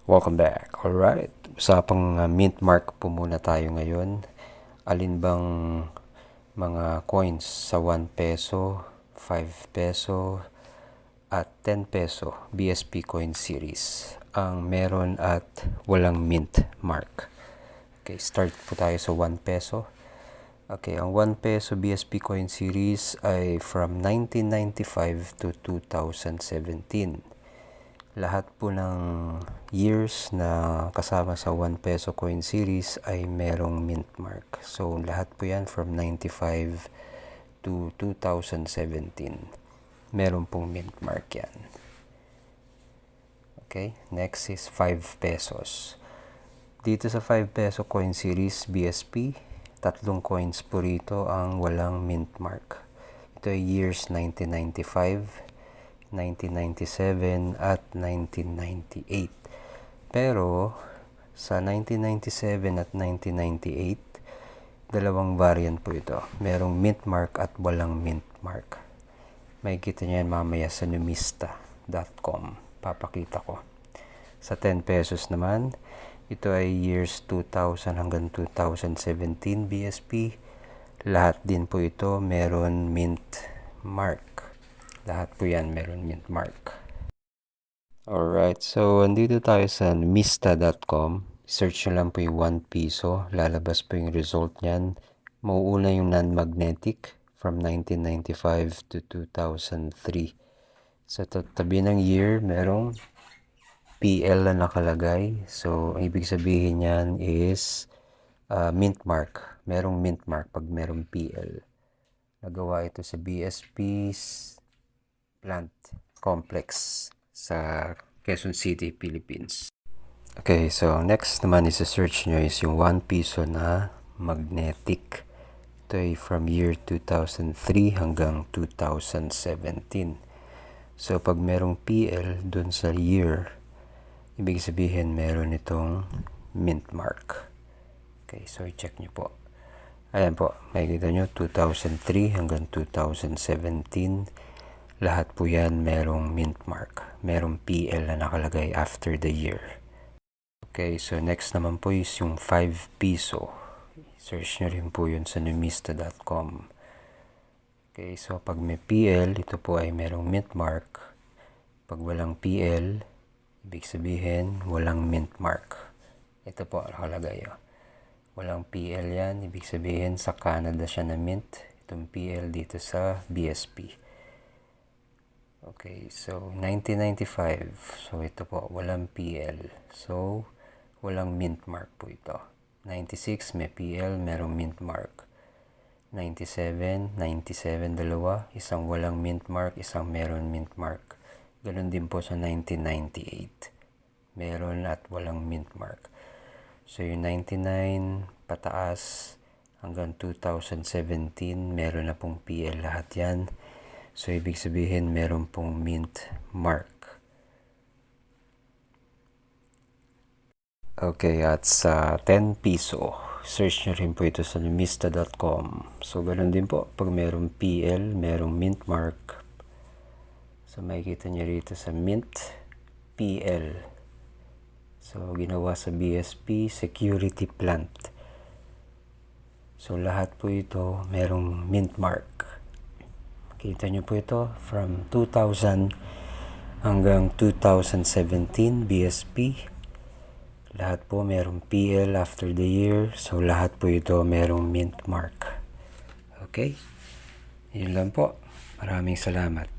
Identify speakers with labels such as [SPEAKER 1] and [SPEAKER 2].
[SPEAKER 1] Welcome back. Alright, usapang mint mark po muna tayo ngayon. Alin bang mga coins sa 1 peso, 5 peso, at 10 peso BSP coin series ang meron at walang mint mark? Okay, start po tayo sa 1 peso. Okay, ang 1 peso BSP coin series ay from 1995 to 2017. Lahat po ng years na kasama sa 1 peso coin series ay merong mint mark. So, lahat po yan from 95 to 2017. Meron pong mint mark yan. Okay, next is 5 pesos. Dito sa 5 peso coin series BSP, tatlong coins po rito ang walang mint mark. Ito ay years 1995, 1997 at 1998. Pero sa 1997 at 1998, dalawang variant po ito. Merong mint mark at walang mint mark. Makikita niyo yan mamaya sa numista.com. Papakita ko. Sa 10 pesos naman, ito ay years 2000 hanggang 2017 BSP. Lahat din po ito meron mint mark. Lahat po yan meron mint mark. Alright, so andito tayo sa numista.com. Search nyo lang po yung 1 piso. Lalabas po yung result nyan. Mauuna yung non-magnetic from 1995 to 2003. Sa tabi ng year, merong PL na nakalagay. So, ibig sabihin yan is mint mark. Merong mint mark pag merong PL. Nagawa ito sa BSP's Plant Complex sa Quezon City, Philippines. Okay, so next naman is search nyo is yung 1 piso na magnetic. Ito ay from year 2003 hanggang 2017. So pag merong PL dun sa year, ibig sabihin meron itong mint mark. Okay, so i-check nyo po. Ayan po, makikita nyo 2003 hanggang 2017. Lahat po yan merong mint mark. Merong PL na nakalagay after the year. Okay, so next naman po is yung 5 piso. Search nyo rin po yun sa numista.com. Okay, so pag may PL, ito po ay merong mint mark. Pag walang PL, ibig sabihin walang mint mark. Ito po nakalagay. Walang PL yan, ibig sabihin sa Canada siya na mint. Itong PL dito sa BSP. Okay, so 1995. So ito po, walang PL. So, walang mint mark po ito. 96, may PL, merong mint mark. 97 dalawa. Isang walang mint mark, isang meron mint mark. Ganun din po sa 1998. Meron at walang mint mark. So, yung 99 pataas hanggang 2017, meron na pong PL lahat yan. So, ibig sabihin, meron pong mint mark. Okay, at sa 10 piso, search nyo rin po ito sa numista.com. So, ganoon din po. Pag merong PL, merong mint mark. So, makikita nyo rito sa mint PL. So, ginawa sa BSP Security Plant. So, lahat po ito merong mint mark. Kita nyo po ito from 2000 hanggang 2017 BSP. Lahat po merong PL after the year. So lahat po ito merong mint mark. Okay? Yun lang po. Maraming salamat.